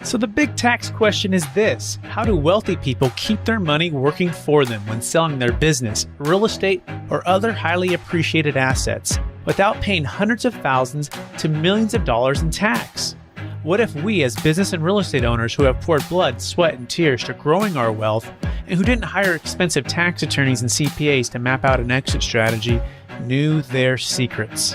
So the big tax question is this: how do wealthy people keep their money working for them when selling their business, real estate, or other highly appreciated assets without paying hundreds of thousands to millions of dollars in tax? What if we, as business and real estate owners who have poured blood, sweat, and tears to growing our wealth, and who didn't hire expensive tax attorneys and CPAs to map out an exit strategy, knew their secrets?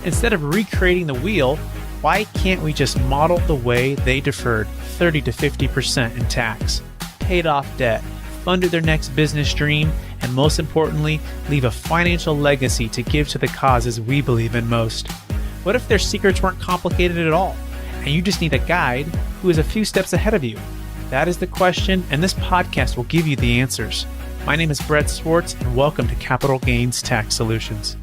Instead of recreating the wheel, why can't we just model the way they deferred 30 to 50% in tax, paid off debt, funded their next business dream, and most importantly, leave a financial legacy to give to the causes we believe in most? What if their secrets weren't complicated at all, and you just need a guide who is a few steps ahead of you? That is the question, and this podcast will give you the answers. My name is Brett Swarts, and welcome to Capital Gains Tax Solutions.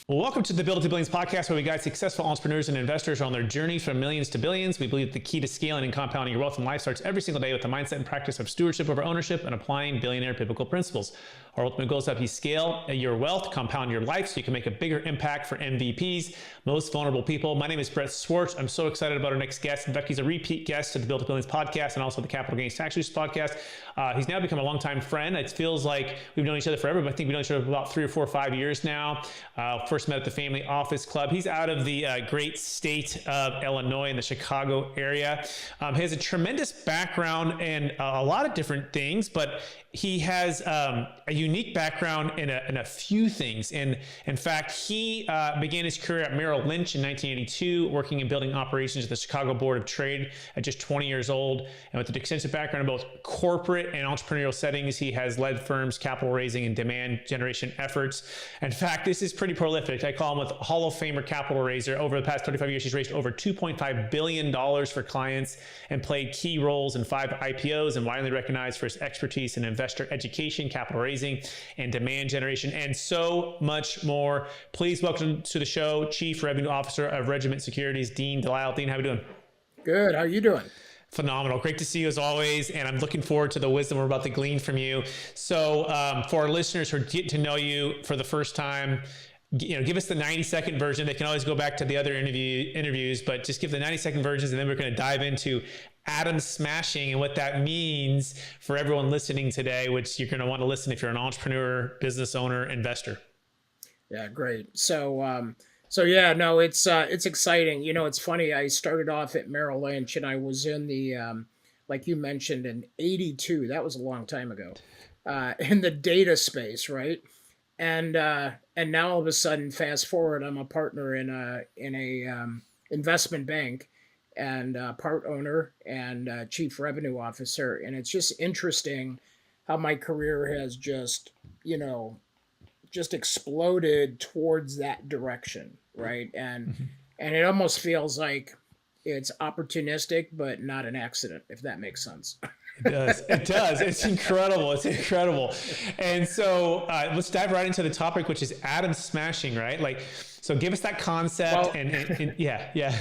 Well, welcome to the Build to Billions podcast, where we guide successful entrepreneurs and investors on their journey from millions to billions. We believe the key to scaling and compounding your wealth and life starts every single day with the mindset and practice of stewardship over ownership and applying billionaire biblical principles. Our ultimate goal is to help you scale your wealth, compound your life, so you can make a bigger impact for MVPs, most vulnerable people. My name is Brett Swarts. I'm so excited about our next guest. In fact, he's a repeat guest to the Build to Billions podcast and also the Capital Gains Tax Solutions podcast. He's now become a longtime friend. It feels like we've known each other forever, but I think we've known each other for about 3 or 4 or 5 years now. First met at the Family Office Club. He's out of the great state of Illinois in the Chicago area. He has a tremendous background in a lot of different things, but he has a unique background in a few things. In fact, he began his career at Merrill Lynch in 1982, working in building operations at the Chicago Board of Trade at just 20 years old. And with an extensive background in both corporate and entrepreneurial settings, he has led firms' capital raising and demand generation efforts. In fact, this is pretty prolific. I call him a Hall of Famer capital raiser. Over the past 35 years, he's raised over $2.5 billion for clients and played key roles in 5 IPOs, and widely recognized for his expertise in investor education, capital raising, and demand generation, and so much more. Please welcome to the show Chief Revenue Officer of Regiment Securities, Dean DeLisle. Dean, how are you doing? Good. How are you doing? Phenomenal. Great to see you as always. And I'm looking forward to the wisdom we're about to glean from you. So for our listeners who get to know you for the first time, give us the 90-second version. They can always go back to the other interviews, but just give the 90-second versions, and then we're going to dive into atom smashing and what that means for everyone listening today, which you're going to want to listen if you're an entrepreneur, business owner, investor. Yeah, great. So yeah, no, it's exciting. It's funny. I started off at Merrill Lynch, and I was in the, like you mentioned, in '82. That was a long time ago, in the data space, right? And now all of a sudden, fast forward, I'm a partner in a investment bank, and part owner and chief revenue officer. And it's just interesting how my career has just exploded towards that direction, right? And it almost feels like it's opportunistic, but not an accident, if that makes sense. It does. It does. It's incredible. It's incredible. And so let's dive right into the topic, which is atom smashing, right? So give us that concept. Well, and yeah.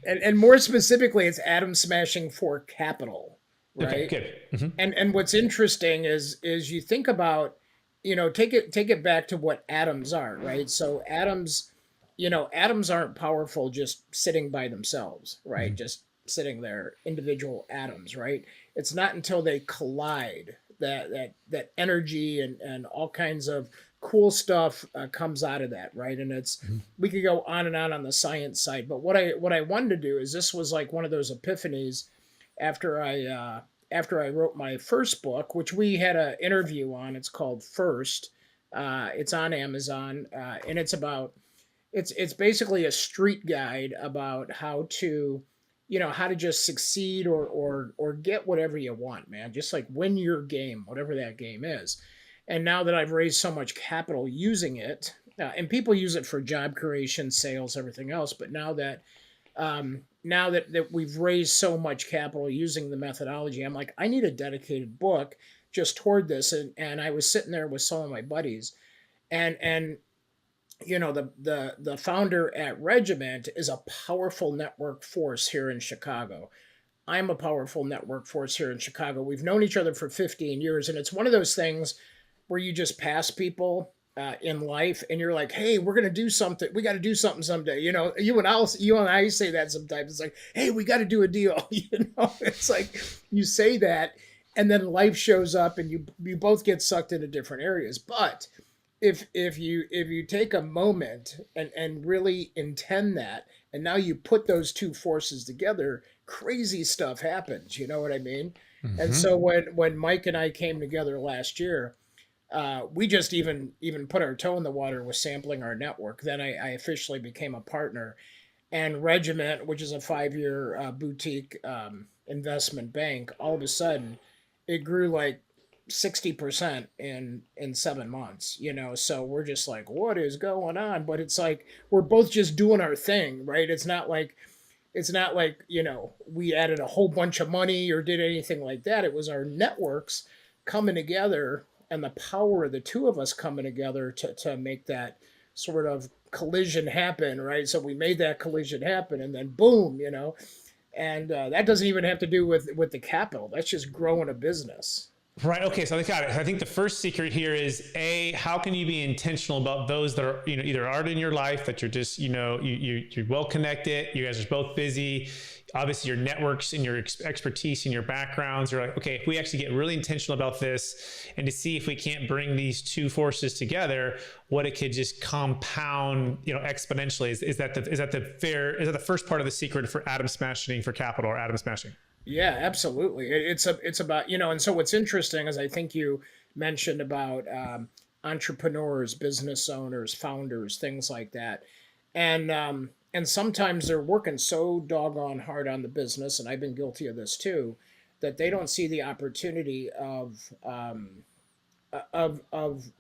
And more specifically, it's atom smashing for capital, right? Okay, good. Mm-hmm. And what's interesting is you think about, take it back to what atoms are, right? So atoms aren't powerful just sitting by themselves, right? Mm-hmm. Just sitting there, individual atoms, right? It's not until they collide that energy and all kinds of cool stuff comes out of that, right? And we could go on and on the science side, but what I wanted to do is, this was like one of those epiphanies after I wrote my first book, which we had an interview on. It's called First. It's on Amazon, and it's basically a street guide about how to just succeed or get whatever you want, man. Just like win your game, whatever that game is. And now that I've raised so much capital using it, and people use it for job creation, sales, everything else, but now that we've raised so much capital using the methodology, I'm like, I need a dedicated book just toward this. And I was sitting there with some of my buddies, and the founder at Regiment is a powerful network force here in Chicago. I'm a powerful network force here in Chicago. We've known each other for 15 years, and it's one of those things where you just pass people in life, and you're like, hey, we're gonna do something. We got to do something someday. You and I say that sometimes. It's like, hey, we got to do a deal. It's like you say that, and then life shows up, and you both get sucked into different areas. But if you take a moment and really intend that, and now you put those two forces together, crazy stuff happens. You know what I mean? And so when Mike and I came together last year, we just even put our toe in the water with sampling our network. Then I officially became a partner, and Regiment, which is a 5-year boutique investment bank, all of a sudden it grew like 60% in 7 months. So we're just like, what is going on? But it's like we're both just doing our thing, right? It's not like we added a whole bunch of money or did anything like that. It was our networks coming together and the power of the two of us coming together to make that sort of collision happen, right? So we made that collision happen, and then boom, and that doesn't even have to do with the capital. That's just growing a business. Right. Okay. So I got it. I think the first secret here is how can you be intentional about those that are, either aren't in your life, that you're just, you're well connected. You guys are both busy. Obviously your networks and your expertise and your backgrounds are like, okay, if we actually get really intentional about this and to see if we can't bring these two forces together, what it could just compound, exponentially. Is that the first part of the secret for atom smashing for capital or atom smashing? Yeah, absolutely. It's about, and so what's interesting is I think you mentioned about entrepreneurs, business owners, founders, things like that. And sometimes they're working so doggone hard on the business, and I've been guilty of this too, that they don't see the opportunity of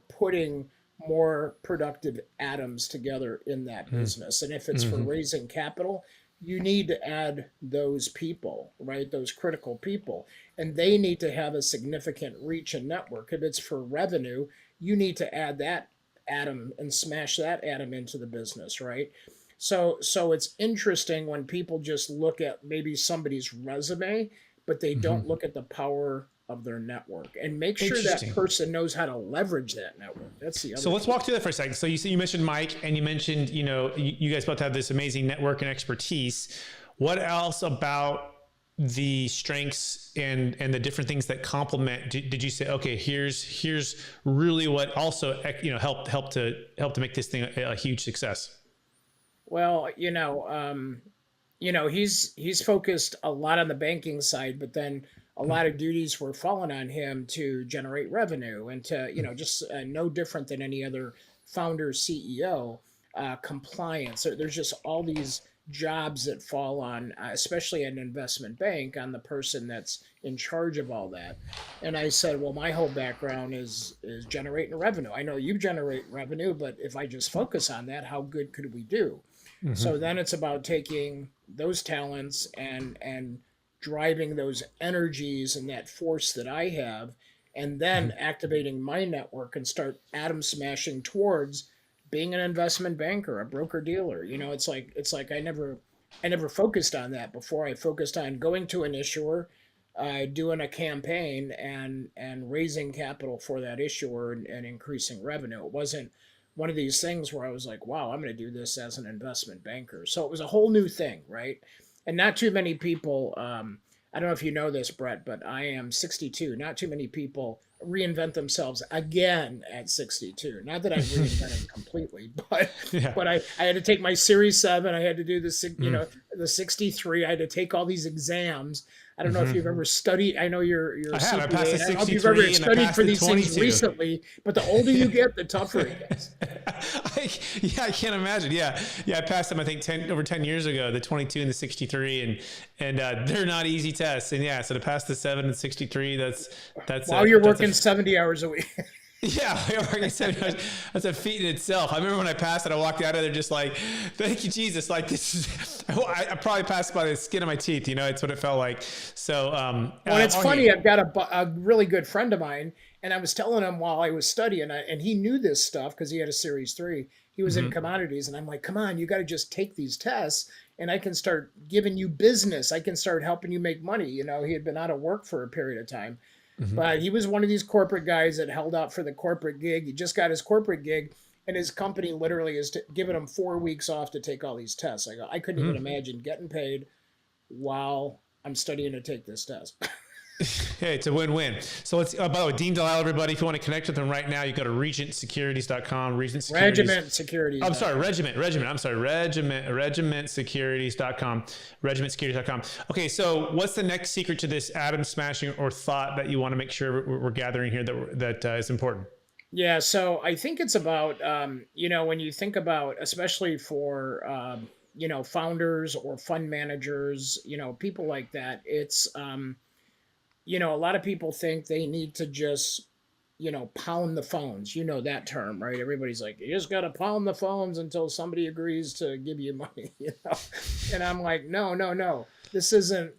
putting more productive atoms together in that business. And if it's for raising capital, you need to add those people, right? Those critical people. And they need to have a significant reach and network. If it's for revenue, you need to add that atom and smash that atom into the business, right? So it's interesting when people just look at maybe somebody's resume, but they don't look at the power of their network and make sure that person knows how to leverage that network. That's the other. So let's walk through that for a second. So you mentioned Mike, and you mentioned, you guys both have this amazing network and expertise. What else about the strengths and the different things that complement did you say, okay, here's really what also, helped to make this thing a huge success? Well, he's focused a lot on the banking side, but then a lot of duties were falling on him to generate revenue and to, just no different than any other founder, CEO, compliance. There's just all these jobs that fall on, especially an investment bank, on the person that's in charge of all that. And I said, well, my whole background is generating revenue. I know you generate revenue, but if I just focus on that, how good could we do? So then it's about taking those talents and driving those energies and that force that I have, and then activating my network and start atom smashing towards being an investment banker, a broker dealer. It's like I never focused on that before. I focused on going to an issuer, doing a campaign and raising capital for that issuer and increasing revenue. It wasn't one of these things where I was like, wow, I'm going to do this as an investment banker. So it was a whole new thing, right? And not too many people, I don't know if you know this, Brett, but I am 62. Not too many people reinvent themselves again at 62. Not that I've reinvented completely, but I had to take my Series 7. I had to do the 63. I had to take all these exams. I don't know if you've ever studied. I know you're a CPA. I passed the 63 I don't know if you've ever studied for these 22. things recently, but the older you get, the tougher it gets. I can't imagine. Yeah. I passed them, I think over 10 years ago, the 22 and the 63, and they're not easy tests. And so to pass the 7 and 63, that's while you're working 70 hours a week. Yeah, that's a feat in itself. I remember when I passed it, I walked out of there just like, thank you, Jesus. Like this is, I probably passed by the skin of my teeth. It's what it felt like. So, well, it's funny. I've got a really good friend of mine, and I was telling him while I was studying, and he knew this stuff because he had a Series 3. He was in commodities, and I'm like, come on, you got to just take these tests, and I can start giving you business. I can start helping you make money. He had been out of work for a period of time. But he was one of these corporate guys that held out for the corporate gig. He just got his corporate gig, and his company literally is giving him 4 weeks off to take all these tests. I couldn't even imagine getting paid while I'm studying to take this test. Hey, it's a win-win. So let's, by the way, Dean DeLisle, everybody, if you want to connect with him right now, you go to regentsecurities.com, Regiment Securities. I'm sorry, regimentsecurities.com, regimentsecurities.com. Okay, so what's the next secret to this atom smashing or thought that you want to make sure we're gathering here that is important? Yeah, so I think it's about, when you think about, especially for, founders or fund managers, people like that, it's, a lot of people think they need to just, pound the phones. You know that term, right? Everybody's like, you just got to pound the phones until somebody agrees to give you money, And I'm like, no. This isn't,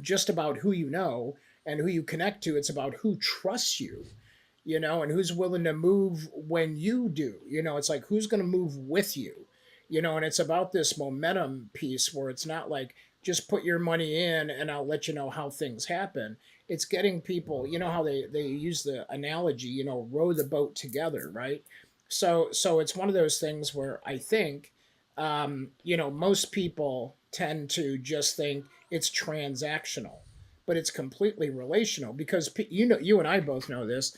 just about who you know and who you connect to. It's about who trusts you, and who's willing to move when you do. It's like, who's going to move with you, and it's about this momentum piece where it's not like, just put your money in and I'll let you know how things happen. It's getting people, how they use the analogy, row the boat together, right? So it's one of those things where I think, most people tend to just think it's transactional, but it's completely relational because, you and I both know this.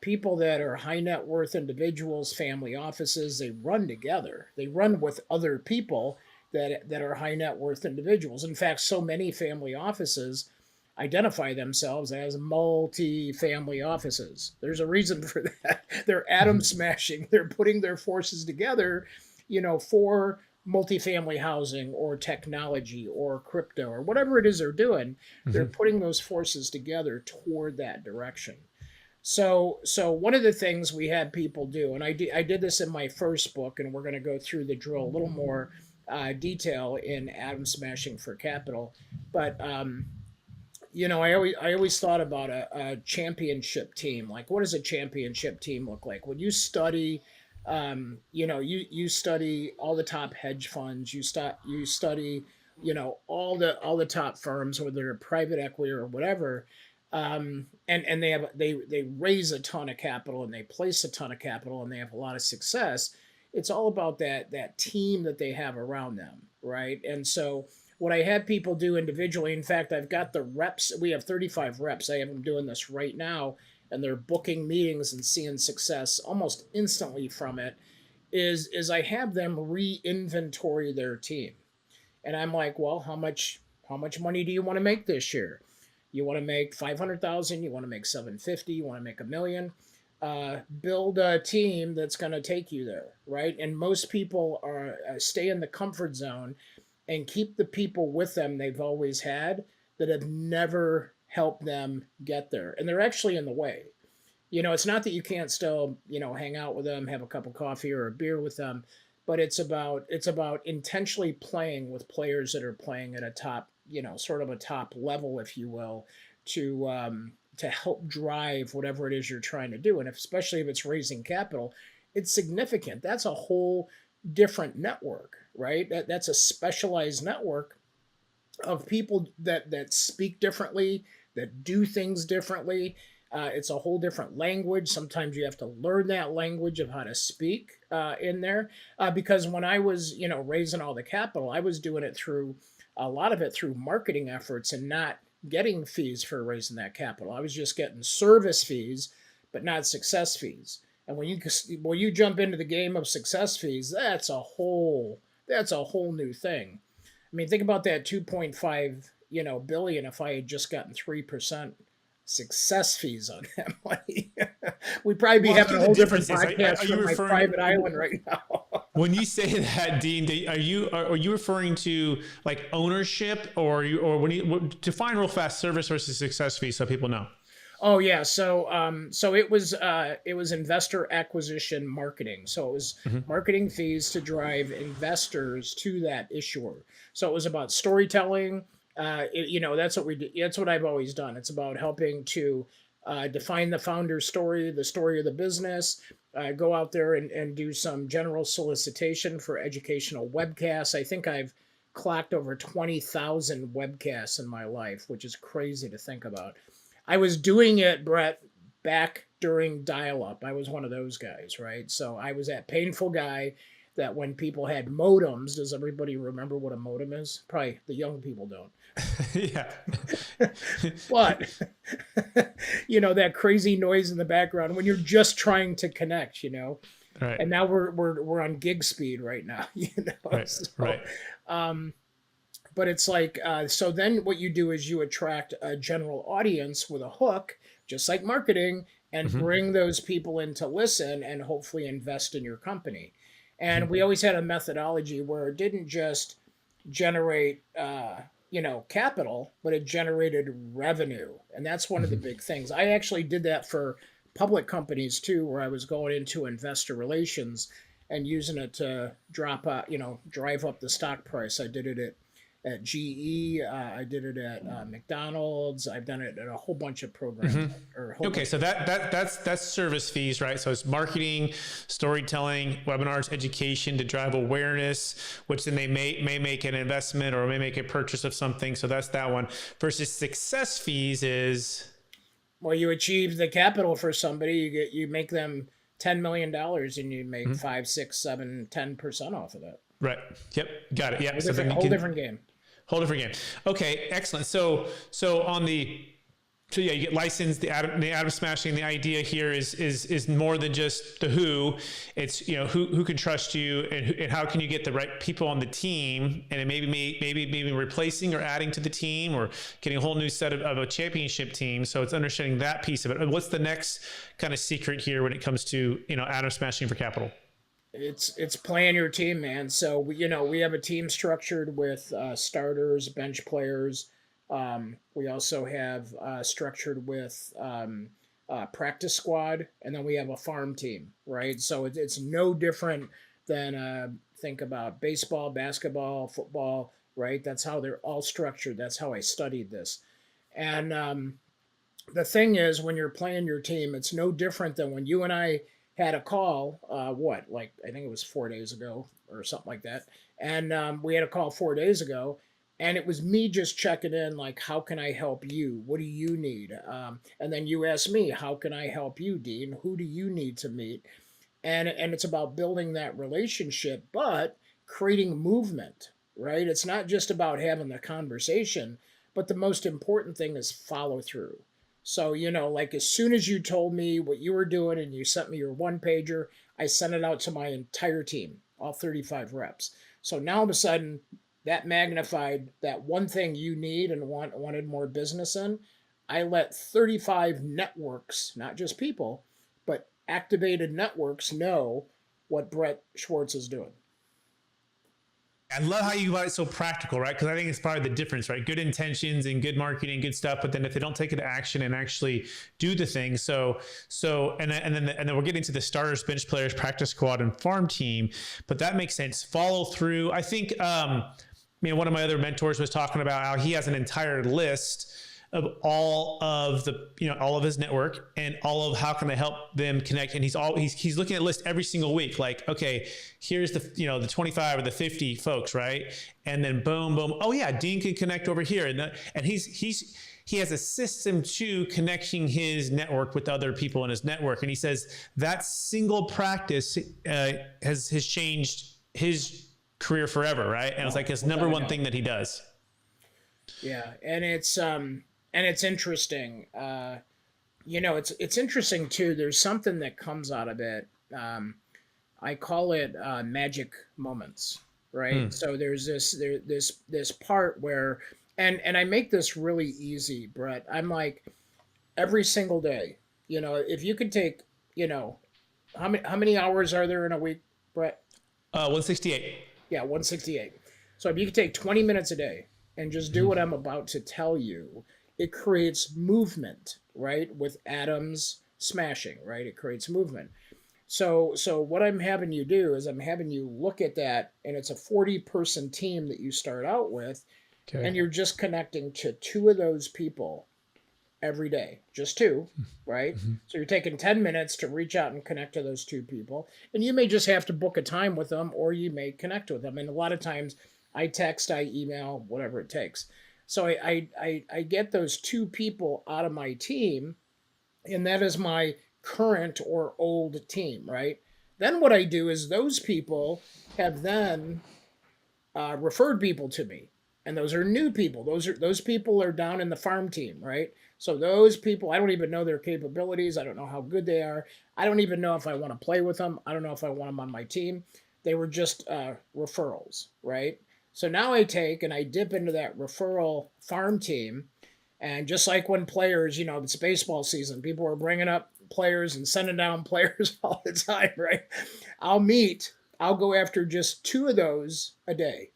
People that are high net worth individuals, family offices, they run together. They run with other people that are high net worth individuals. In fact, so many family offices identify themselves as multi-family offices. There's a reason for that. They're atom smashing. They're putting their forces together, for multifamily housing or technology or crypto or whatever it is they're doing. They're putting those forces together toward that direction. So one of the things we had people do, and I did this in my first book, and we're going to go through the drill a little more detail in Atom Smashing for Capital, but I always thought about a championship team. Like, what does a championship team look like? When you study, you study all the top hedge funds. You study, all the top firms, whether they're private equity or whatever. And they raise a ton of capital and they place a ton of capital and they have a lot of success. It's all about that team that they have around them, right? And so what I had people do individually, in fact, I've got the reps. We have 35 reps. I have them doing this right now, and they're booking meetings and seeing success almost instantly from it. Is I have them re-inventory their team, and I'm like, well, how much money do you want to make this year? You want to make 500,000? You want to make 750? You want to make $1 million? Build a team that's going to take you there, right? And most people are stay in the comfort zone and keep the people with them they've always had that have never helped them get there. And they're actually in the way. It's not that you can't still, hang out with them, have a cup of coffee or a beer with them, but it's about intentionally playing with players that are playing at a top, sort of a top level, if you will, to help drive whatever it is you're trying to do. And especially if it's raising capital, it's significant. That's a whole different network, right? That's a specialized network of people that speak differently, that do things differently. It's a whole different language. Sometimes you have to learn that language of how to speak in there. Because when I was, raising all the capital, I was doing it through a lot of it through marketing efforts and not getting fees for raising that capital. I was just getting service fees, but not success fees. And when you jump into the game of success fees, that's a whole new thing. I mean, think about that 2.5 billion. If I had just gotten 3% success fees on that money, we'd probably be having a whole different podcast from my private island right now. When you say that, Dean, are you referring to like ownership, or when you define real fast service versus success fee so people know? Oh yeah, so it was investor acquisition marketing. So it was marketing fees to drive investors to that issuer. So it was about storytelling. That's what we do. That's what I've always done. It's about helping to define the founder's story, the story of the business. Go out there and do some general solicitation for educational webcasts. I think I've clocked over 20,000 webcasts in my life, which is crazy to think about. I was doing it, Brett, back during dial-up. I was one of those guys, right? So I was that painful guy that when people had modems, does everybody remember what a modem is? Probably the young people don't. Yeah. But that crazy noise in the background when you're just trying to connect, Right. And now we're on gig speed right now, Right. So, Right. but it's like, so then what you do is you attract a general audience with a hook, just like marketing, and bring those people in to listen and hopefully invest in your company. And we always had a methodology where it didn't just generate, capital, but it generated revenue. And that's one of the big things. I actually did that for public companies too, where I was going into investor relations and using it to drive up the stock price. I did it at GE. I did it at McDonald's. I've done it at a whole bunch of programs. Okay, so that's service fees, right? So it's marketing, storytelling, webinars, education to drive awareness, which then they may make an investment or may make a purchase of something. So that's that one. Versus success fees is, well, you achieve the capital for somebody. You make them $10 million, and you make 5, 6, 7, 10% off of that. right? Yep, got it. Yeah, Whole different game. Whole different game. Okay, excellent. So yeah, you get licensed. The atom smashing. The idea here is more than just the who. It's who can trust you and how can you get the right people on the team, and it maybe replacing or adding to the team or getting a whole new set of a championship team. So it's understanding that piece of it. What's the next kind of secret here when it comes to atom smashing for capital? It's playing your team, man. So we have a team structured with starters, bench players. We also have structured with practice squad, and then we have a farm team, right? So it's no different than think about baseball, basketball, football, right? That's how they're all structured. That's how I studied this. And the thing is, when you're playing your team, it's no different than when you and I had a call, I think it was 4 days ago or something like that. And we had a call 4 days ago, and it was me just checking in, like, how can I help you? What do you need? And then you asked me, how can I help you, Dean? Who do you need to meet? And it's about building that relationship, but creating movement, right? It's not just about having the conversation, but the most important thing is follow through. So, like as soon as you told me what you were doing and you sent me your one pager, I sent it out to my entire team, all 35 reps. So now all of a sudden that magnified that one thing you need and wanted more business in. I let 35 networks, not just people, but activated networks know what Brett Swarts is doing. I love how you got it so practical, right? Because I think it's probably the difference, right? Good intentions and good marketing, good stuff, but then if they don't take it to action and actually do the thing, and then we're getting to the starters, bench players, practice squad, and farm team. But that makes sense. Follow through. I think, one of my other mentors was talking about how he has an entire list of all of his network and all of how can I help them connect. And he's looking at a list every single week. Like, okay, here's the 25 or the 50 folks, right? And then boom, boom. Oh yeah, Dean can connect over here. And he has a system to connecting his network with other people in his network. And he says that single practice has changed his career forever, right? And it's like his number one thing that he does. Yeah, and it's interesting. It's interesting too. There's something that comes out of it. I call it magic moments, right? So there's this part where, and I make this really easy, Brett. I'm like, every single day, if you could take, how many hours are there in a week, Brett? 168. Yeah, 168. So if you could take 20 minutes a day and just do what I'm about to tell you, it creates movement, right? With atoms smashing, right? It creates movement. So what I'm having you do is I'm having you look at that, and it's a 40-person team that you start out with, okay. And you're just connecting to 2 of those people every day, just 2, right? Mm-hmm. So you're taking 10 minutes to reach out and connect to those 2 people, and you may just have to book a time with them, or you may connect with them. And a lot of times I text, I email, whatever it takes. So I get those two people out of my team, and that is my current or old team, right? Then what I do is those people have then referred people to me, and those are new people. Those people are down in the farm team, right? So those people, I don't even know their capabilities. I don't know how good they are. I don't even know if I want to play with them. I don't know if I want them on my team. They were just referrals, right? So now I take and I dip into that referral farm team, and just like when players, it's baseball season, people are bringing up players and sending down players all the time, right? I'll go after just two of those a day.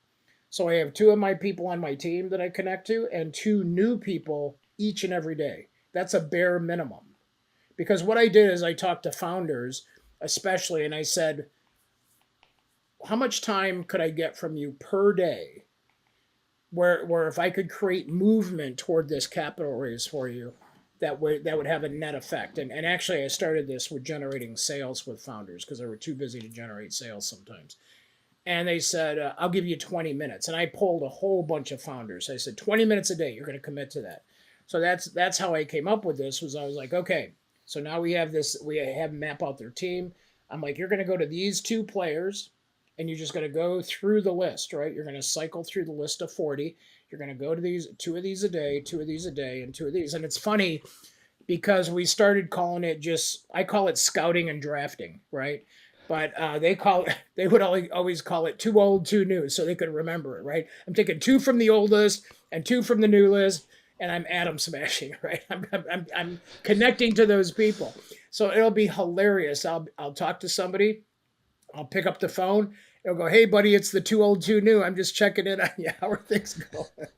So I have two of my people on my team that I connect to and two new people each and every day. That's a bare minimum. Because what I did is I talked to founders, especially, and I said, how much time could I get from you per day where if I could create movement toward this capital raise for you, that would have a net effect. And actually I started this with generating sales with founders because they were too busy to generate sales sometimes. And they said, I'll give you 20 minutes. And I polled a whole bunch of founders. I said, 20 minutes a day, you're going to commit to that. So that's how I came up with this. Was I was like, okay, so now we have them map out their team. I'm like, you're going to go to these two players, and you're just going to go through the list, right? You're going to cycle through the list of 40. You're going to go to these, two of these a day, two of these a day, and two of these. And it's funny because we started calling it I call it scouting and drafting, right? But they would always call it too old, too new, so they could remember it, right? I'm taking two from the old list and two from the new list, and I'm atom smashing, right? I'm connecting to those people. So it'll be hilarious. I'll talk to somebody, I'll pick up the phone, it'll go, hey buddy, it's the too old, too new. I'm just checking in on you. How are things going?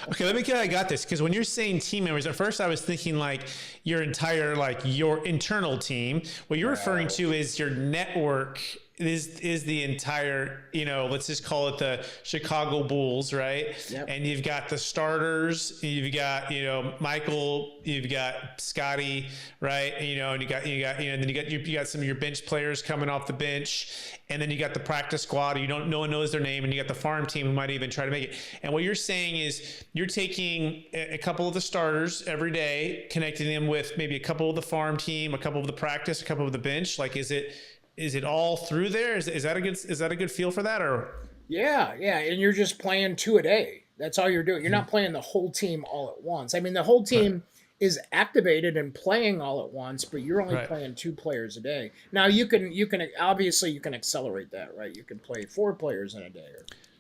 Okay, let me get, I got this. Because when you're saying team members, at first I was thinking like your entire, like your internal team. What you're referring to is your network is the entire, let's just call it the Chicago Bulls, right? Yep. And you've got the starters, you've got, Michael, you've got Scotty, right? And, and then you got some of your bench players coming off the bench, and then you got the practice squad. No one knows their name, and you got the farm team who might even try to make it. And what you're saying is you're taking a couple of the starters every day, connecting them with maybe a couple of the farm team, a couple of the practice, a couple of the bench. Like, is it all through there? Is that a good feel for that? Or yeah, and you're just playing two a day. That's all you're doing. You're not playing the whole team all at once. I mean, the whole team is activated and playing all at once, but you're only playing two players a day. Now you can obviously you can accelerate that, right? You can play 4 players in a day.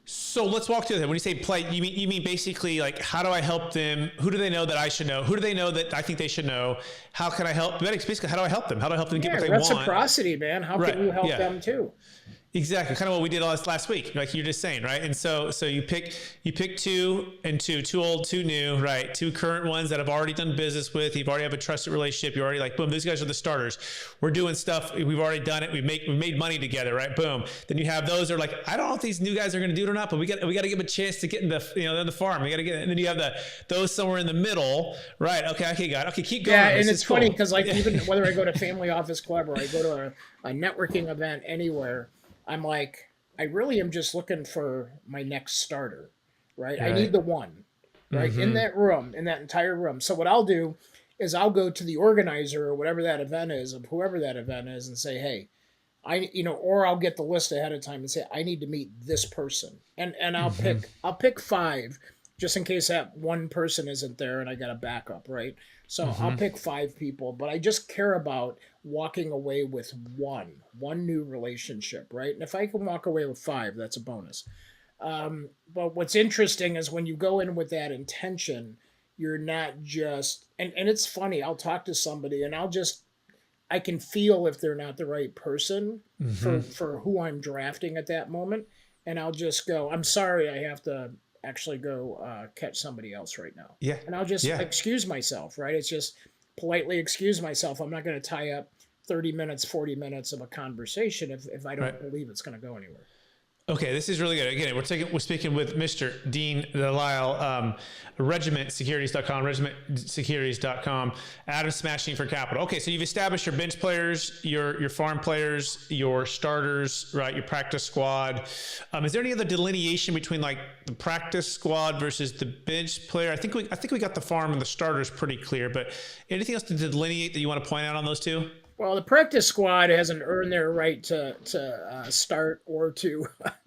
So let's walk through that. When you say play, you mean basically like, how do I help them? Who do they know that I should know? Who do they know that I think they should know? How can I help? Basically, how do I help them? How do I help them get what they want? Reciprocity, man. How can you help them too? Exactly, kind of what we did last week, like you're just saying, right? And so you pick two and two old, two new, right? Two current ones that have already done business with. You've already have a trusted relationship. You're already like, boom, these guys are the starters. We're doing stuff. We've already done it. We've made money together, right? Boom. Then you have those that are like, I don't know if these new guys are going to do it or not, but we got to give them a chance to get in the farm. We got to get, and then you have those somewhere in the middle, right? Okay, got it. Okay, keep going. Yeah, and it's funny because like even whether I go to Family Office Club or I go to a networking event anywhere, I'm like, I really am just looking for my next starter, right? I need the one, right? In that room, in that entire room. So what I'll do is I'll go to the organizer or whatever that event is, of whoever that event is, and say, hey, or I'll get the list ahead of time and say, I need to meet this person. And I'll pick 5 just in case that one person isn't there and I got a backup, right? So I'll pick 5 people, but I just care about walking away with one new relationship, right? And if I can walk away with 5, that's a bonus. But what's interesting is when you go in with that intention, you're not just, and it's funny, I'll talk to somebody and I can feel if they're not the right person for who I'm drafting at that moment. And I'll just go, I'm sorry, I have to actually go catch somebody else right now. Yeah. And I'll just excuse myself, right? It's just politely excuse myself. I'm not going to tie up 30 minutes, 40 minutes of a conversation if I don't believe it's going to go anywhere. Okay, this is really good. Again, we're speaking with Mr. Dean DeLisle, regimentsecurities.com, regimentsecurities.com, Adam Smashing for Capital. Okay, so you've established your bench players, your farm players, your starters, right? Your practice squad. Is there any other delineation between like the practice squad versus the bench player? I think we got the farm and the starters pretty clear, but anything else to delineate that you want to point out on those two? Well, the practice squad hasn't earned their right to start or to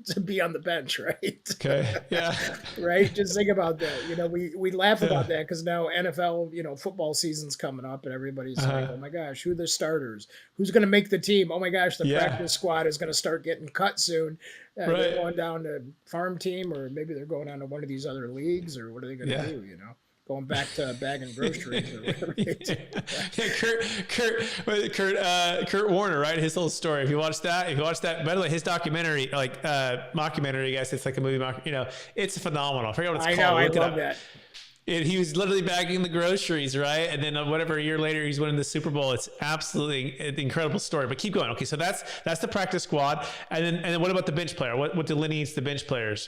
to be on the bench, right? Okay. Yeah. Right. Just think about that. We laugh Yeah. about that because now NFL, football season's coming up, and everybody's like, "Oh my gosh, who are the starters? Who's going to make the team? Oh my gosh, the Yeah. practice squad is going to start getting cut soon. Right. They're going down to farm team, or maybe they're going on to one of these other leagues, or what are they going to Yeah. do? Going back to bagging groceries or whatever. Kurt Warner, right? His whole story. If you watch that, by the way, his documentary, like mockumentary, I guess it's like a movie, it's phenomenal. I forget what it's called. I love that. He was literally bagging the groceries, right? And then whatever, a year later, he's winning the Super Bowl. It's absolutely an incredible story. But keep going. Okay, so that's the practice squad, and then what about the bench player? What delineates the bench players?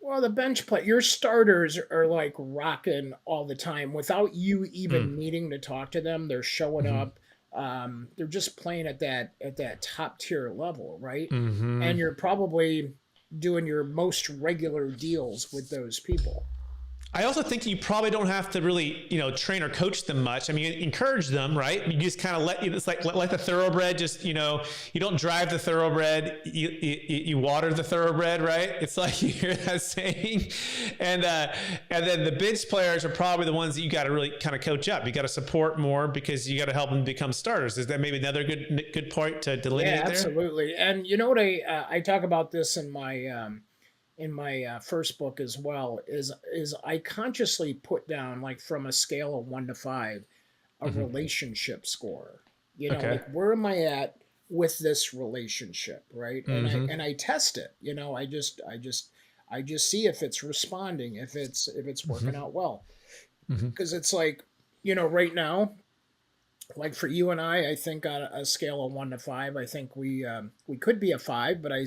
Well, the bench play, your starters are like rocking all the time without you even needing to talk to them. They're showing up. They're just playing at that top tier level, right? And you're probably doing your most regular deals with those people. I also think you probably don't have to really, train or coach them much. I mean, encourage them, right? You just kind of let the thoroughbred just, you don't drive the thoroughbred, you water the thoroughbred, right? It's like you hear that saying. And then the bench players are probably the ones that you got to really kind of coach up. You got to support more because you got to help them become starters. Is that maybe another good point to delineate there? Yeah, absolutely. And you know what I talk about this in my first book as well, is I consciously put down, like, from a scale of 1 to 5, a relationship score. Okay. Like, where am I at with this relationship, right? And I test it. I just see if it's responding, if it's working out well. Because it's like, right now, like for you and I think on a scale of 1 to 5, I think we could be a 5, but I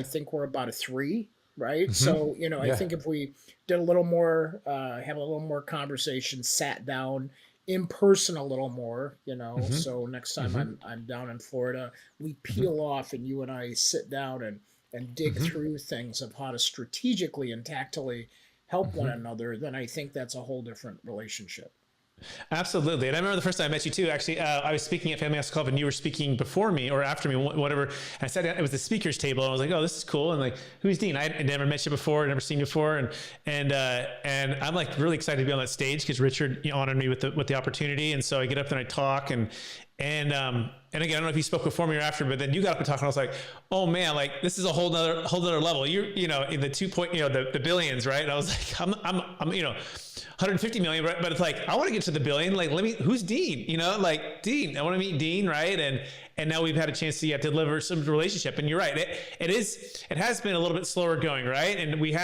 think we're about a 3. Right. So, I think if we did a little more, have a little more conversation, sat down in person a little more, so next time I'm down in Florida, we peel off and you and I sit down and dig through things of how to strategically and tactily help one another, then I think that's a whole different relationship. Absolutely. And I remember the first time I met you too, actually, I was speaking at Family House Club and you were speaking before me or after me, whatever. And I sat down, it was the speaker's table. And I was like, oh, this is cool. And like, who's Dean? I never met you before, never seen you before. And I'm like really excited to be on that stage because Richard honored me with the opportunity. And so I get up and I talk and again, I don't know if you spoke before me or after, but then you got up and talked and I was like, oh man, like this is a whole nother level. You're, in the 2 point, the billions, right? And I was like, I'm 150 million, but it's like, I want to get to the billion. Like, who's Dean? Like Dean, I want to meet Dean. Right. And now we've had a chance to deliver some relationship. And you're right. It has been a little bit slower going. Right. And we've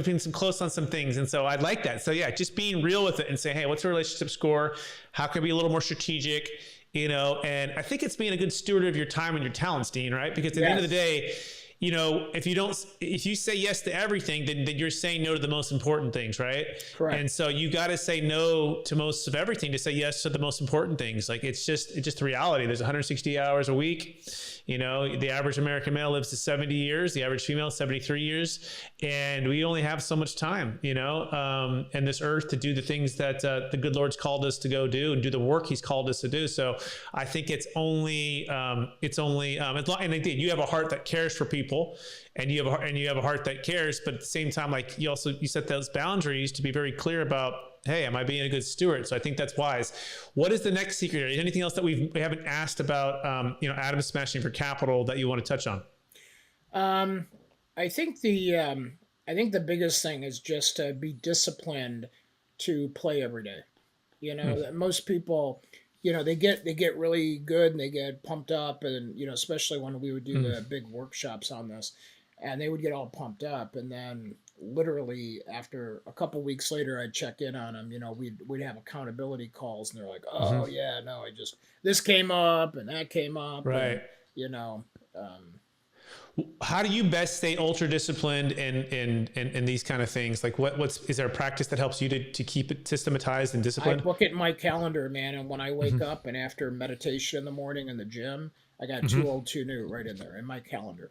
been some close on some things. And so I like that. So yeah, just being real with it and saying, hey, what's the relationship score? How can we be a little more strategic? And I think it's being a good steward of your time and your talents, Dean, right? Because at the end of the day, if you say yes to everything, then you're saying no to the most important things, right? Correct. And so you got to say no to most of everything to say yes to the most important things. Like it's just the reality. There's 160 hours a week. The average American male lives to 70 years, the average female 73 years, and we only have so much time, and this earth to do the things that the good Lord's called us to go do and do the work He's called us to do. So I think and indeed, you have a heart that cares for people, and you have a heart that cares, but at the same time, like you set those boundaries to be very clear about, hey, am I being a good steward? So I think that's wise. What is the next secret area? Anything else that we haven't asked about, Adam Smashing for Capital that you want to touch on? I think the biggest thing is just to be disciplined to play every day. That most people, they get really good and they get pumped up, and especially when we would do the big workshops on this, and they would get all pumped up, and then literally after a couple weeks later, I'd check in on them. We'd have accountability calls, and they're like, "Oh yeah, no, this came up and that came up." Right. And, how do you best stay ultra disciplined in these kind of things? Like is there a practice that helps you to keep it systematized and I disciplined? book it in my calendar, man. And when I wake up and after meditation in the morning in the gym, I got too old, too new right in there in my calendar.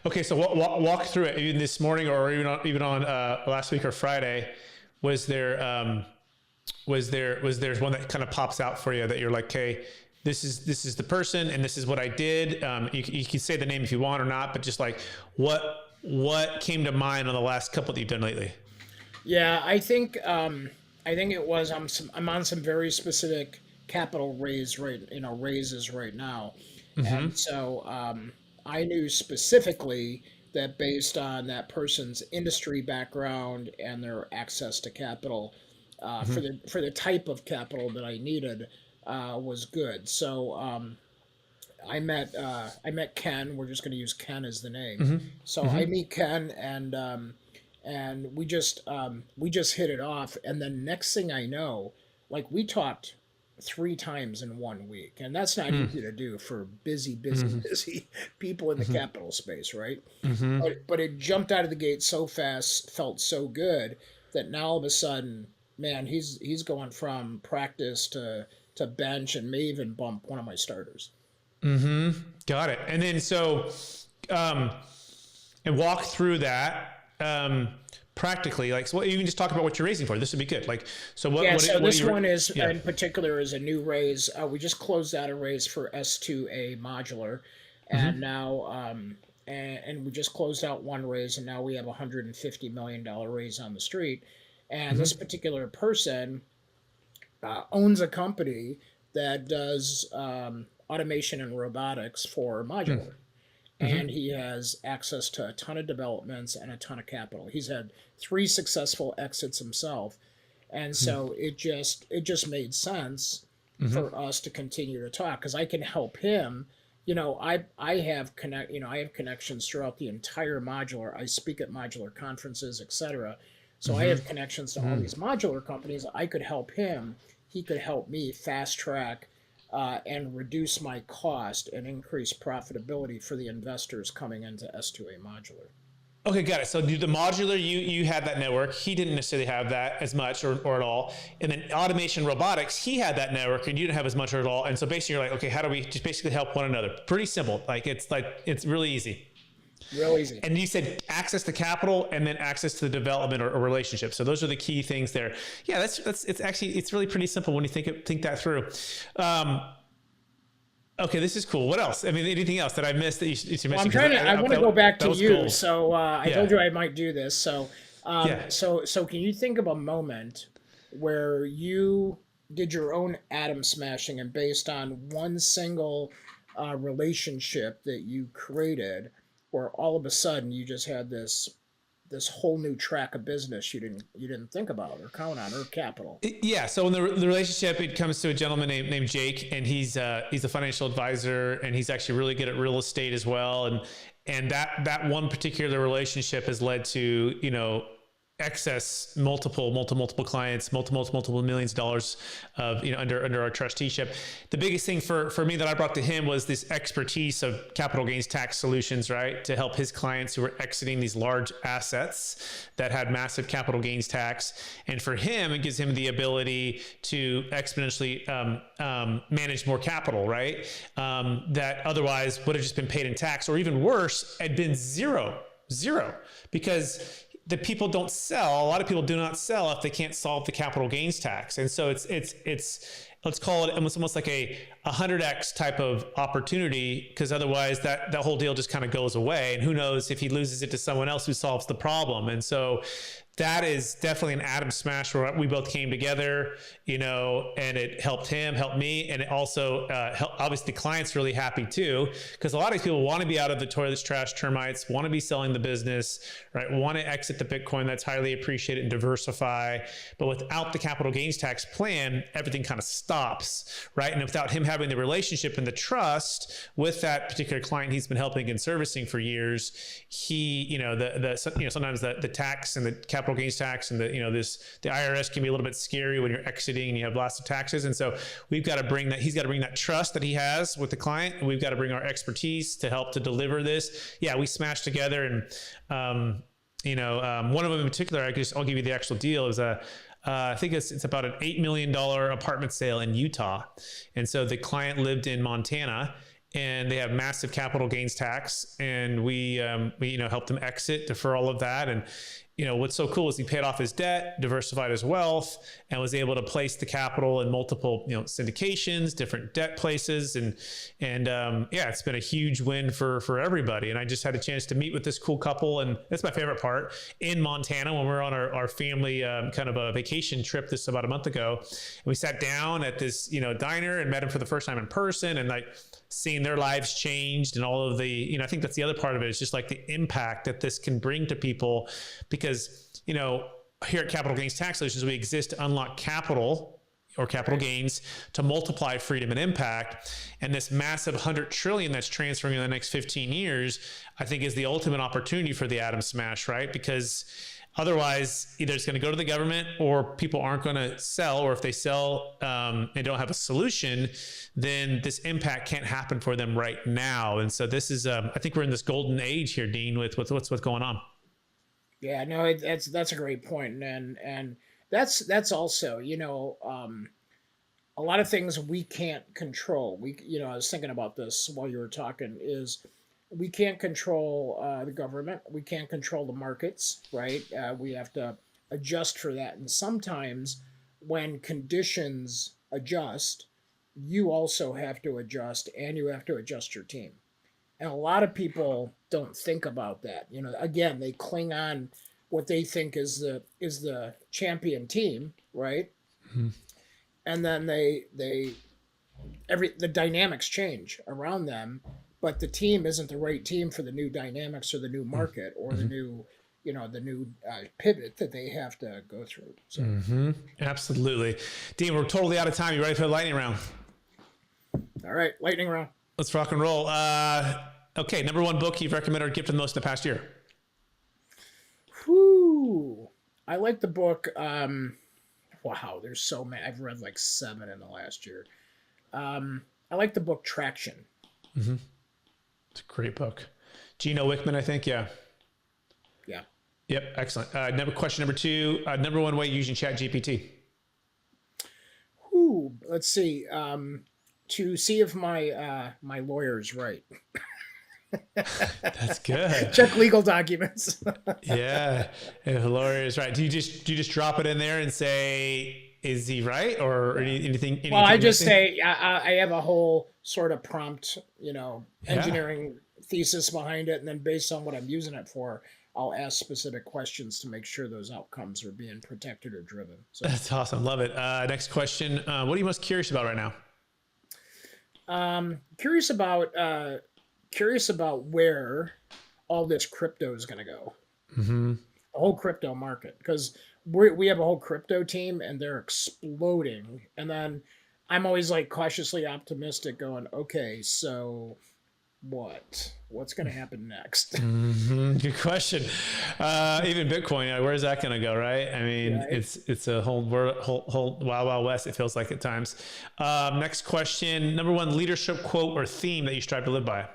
Okay, so walk through it. Even this morning, or even on last week or Friday, was there one that kind of pops out for you that you're like, okay, this is the person, and this is what I did. You can say the name if you want or not, but just like what came to mind on the last couple that you've done lately? Yeah, I think it was I'm on some very specific capital raises right now, and so I knew specifically that based on that person's industry background and their access to capital, for the type of capital that I needed, was good. So I met Ken. We're just going to use Ken as the name. So I meet Ken, and we just hit it off. And then next thing I know, like we talked 3 times in 1 week, and that's not easy to do for busy people in the capital space, right? But it jumped out of the gate so fast, felt so good that now all of a sudden, man, he's going from practice to bench and may even bump one of my starters. Got it. And then so and walk through that practically, like, so you can just talk about what you're raising for. This would be good. Like, so this one is in particular is a new raise. We just closed out a raise for S2A modular, and now and we just closed out one raise, and now we have $150 million raise on the street. And this particular person owns a company that does automation and robotics for modular. And he has access to a ton of developments and a ton of capital. He's had 3 successful exits himself. And so it just made sense for us to continue to talk, because I can help him. You know, I have connections throughout the entire modular. I speak at modular conferences, etc. So I have connections to all these modular companies. I could help him. He could help me fast track and reduce my cost and increase profitability for the investors coming into S2A modular. Okay, got it. So the modular, you had that network. He didn't necessarily have that as much or at all. And then automation robotics, he had that network and you didn't have as much or at all. And so basically you're like, okay, how do we just basically help one another? Pretty simple. It's really easy. Real easy. And you said access to capital and then access to the development or relationship. So those are the key things there. Yeah, it's really pretty simple when you think that through. Okay, this is cool. What else? I mean, anything else that I missed that you mentioned? I want to go back to you. Cool. So I told you I might do this. So so can you think of a moment where you did your own atom smashing, and based on one single relationship that you created, where all of a sudden you just had this whole new track of business you didn't think about or count on, or capital? Yeah. So in the relationship, it comes to a gentleman named Jake, and he's a financial advisor, and he's actually really good at real estate as well. And that one particular relationship has led to, excess multiple clients, multiple millions of dollars of, under our trusteeship. The biggest thing for me that I brought to him was this expertise of capital gains tax solutions, right? To help his clients who were exiting these large assets that had massive capital gains tax. And for him, it gives him the ability to exponentially manage more capital, right? That otherwise would have just been paid in tax, or even worse, had been zero, because the people don't sell. A lot of people do not sell if they can't solve the capital gains tax. And so it's let's call it almost like a 100x type of opportunity, because otherwise that whole deal just kind of goes away. And who knows if he loses it to someone else who solves the problem. And so that is definitely an atom smash where we both came together, and it helped him, helped me. And it also helped, obviously the client's really happy too, because a lot of these people want to be out of the toilets, trash, termites, want to be selling the business, right? Want to exit the Bitcoin that's highly appreciated and diversify. But without the capital gains tax plan, everything kind of stops. stops, right? And without him having the relationship and the trust with that particular client he's been helping and servicing for years, he, sometimes the tax and the capital gains tax and the IRS can be a little bit scary when you're exiting and you have lots of taxes. And so he's got to bring that trust that he has with the client, and we've got to bring our expertise to help to deliver this. Yeah, we smashed together, and one of them in particular, I'll give you the actual deal, is I think it's about an $8 million apartment sale in Utah. And so the client lived in Montana, and they have massive capital gains tax, and we helped them exit, defer all of that. And what's so cool is he paid off his debt, diversified his wealth, and was able to place the capital in multiple, syndications, different debt places. And it's been a huge win for everybody. And I just had a chance to meet with this cool couple. And that's my favorite part, in Montana, when we were on our family kind of a vacation trip this about a month ago. And we sat down at this, diner and met them for the first time in person, and seeing their lives changed, and all of the, I think that's the other part of it, is just like the impact that this can bring to people. Because, here at Capital Gains Tax Solutions, we exist to unlock capital or capital gains to multiply freedom and impact. And this massive 100 trillion that's transferring in the next 15 years, I think, is the ultimate opportunity for the atom smash, right? Because otherwise, either it's going to go to the government, or people aren't going to sell, or if they sell and don't have a solution, then this impact can't happen for them right now. And so this is, I think we're in this golden age here, Dean, with what's going on. Yeah, no, that's a great point, and that's also, a lot of things we can't control. I was thinking about this while you were talking. Is we can't control the government. We can't control the markets, right? We have to adjust for that. And sometimes when conditions adjust, you also have to adjust, and you have to adjust your team. And a lot of people don't think about that. Again, they cling on what they think is the champion team, right? Mm-hmm. And then the dynamics change around them, but the team isn't the right team for the new dynamics or the new market or the new pivot that they have to go through. So. Mm-hmm. Absolutely. Dean, we're totally out of time. You ready for the lightning round? All right, lightning round. Let's rock and roll. Okay, number one book you've recommended or gifted the most in the past year? Whew. I like the book. Wow, there's so many. I've read like 7 in the last year. I like the book Traction. Mm-hmm. It's a great book. Gino Wickman, I think. Yeah. Yeah. Yep. Excellent. Question number 2, number one way using ChatGPT. Let's see. To see if my lawyer's right. That's good. Check legal documents. Yeah, if the lawyer is right. Do you just drop it in there and say, is he right, or anything? Well, I just say I have a whole sort of prompt, engineering thesis behind it, and then based on what I'm using it for, I'll ask specific questions to make sure those outcomes are being protected or driven. So that's awesome. Love it. Next question. What are you most curious about right now? Curious about where all this crypto is going to go. Mm-hmm. The whole crypto market, because we have a whole crypto team and they're exploding. And then I'm always like cautiously optimistic, going, okay, so what's going to happen next? Mm-hmm. Good question. Even Bitcoin, where's that going to go? Right. I mean, it's a whole wild west. It feels like at times. Next question. Number one leadership quote or theme that you strive to live by.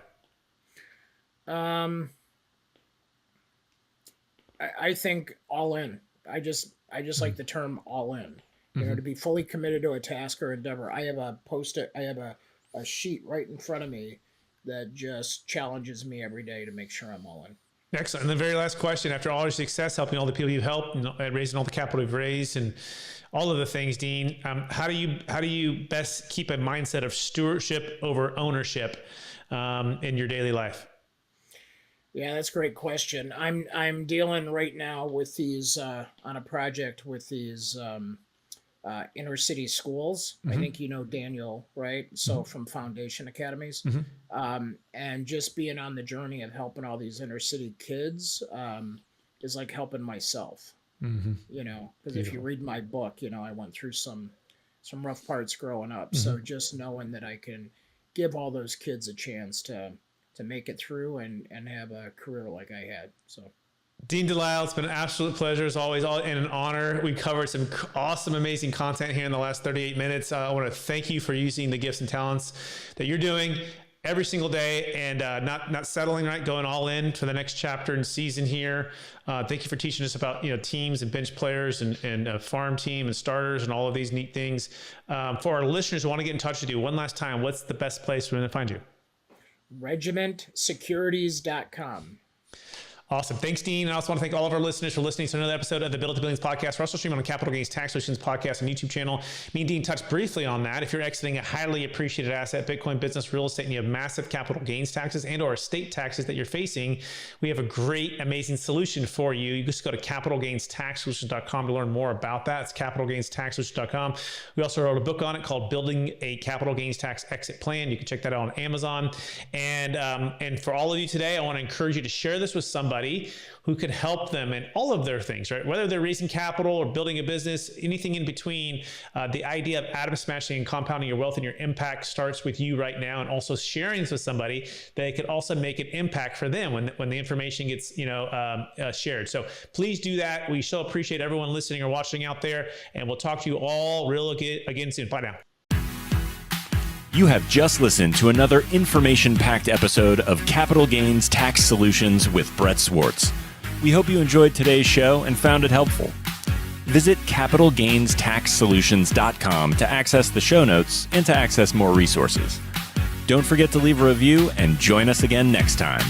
I think all in. I just like the term all in. To be fully committed to a task or endeavor. I have a post-it. I have a sheet right in front of me that just challenges me every day to make sure I'm all in. Excellent. And the very last question, after all your success, helping all the people you help and raising all the capital you've raised and all of the things, Dean, how do you best keep a mindset of stewardship over ownership in your daily life? Yeah, that's a great question. I'm dealing right now with these on a project with these inner city schools. Mm-hmm. I think you know Daniel, right? So from Foundation Academies, and just being on the journey of helping all these inner city kids is like helping myself. Because if you read my book, I went through some rough parts growing up. So just knowing that I can give all those kids a chance to make it through and have a career like I had. So Dean DeLisle, it's been an absolute pleasure as always, and an honor. We covered some awesome, amazing content here in the last 38 minutes. I want to thank you for using the gifts and talents that you're doing every single day and not settling, right? Going all in for the next chapter and season here. Thank you for teaching us about, teams and bench players and farm team and starters and all of these neat things. For our listeners who want to get in touch with you, one last time, what's the best place for them to find you? regimentsecurities.com. Awesome. Thanks, Dean. And I also want to thank all of our listeners for listening to another episode of the Build to Billions podcast. We're also streaming on the Capital Gains Tax Solutions podcast and YouTube channel. Me and Dean touched briefly on that. If you're exiting a highly appreciated asset, Bitcoin, business, real estate, and you have massive capital gains taxes and or estate taxes that you're facing, we have a great, amazing solution for you. You just go to capitalgainstaxsolutions.com to learn more about that. It's capitalgainstaxsolutions.com. We also wrote a book on it called Building a Capital Gains Tax Exit Plan. You can check that out on Amazon. And for all of you today, I want to encourage you to share this with somebody who could help them in all of their things, right? Whether they're raising capital or building a business, anything in between. The idea of atom smashing and compounding your wealth and your impact starts with you right now, and also sharing this with somebody that could also make an impact for them when the information gets shared. So please do that. We so appreciate everyone listening or watching out there, and we'll talk to you all again soon. Bye now. You have just listened to another information-packed episode of Capital Gains Tax Solutions with Brett Swarts. We hope you enjoyed today's show and found it helpful. Visit capitalgainstaxsolutions.com to access the show notes and to access more resources. Don't forget to leave a review and join us again next time.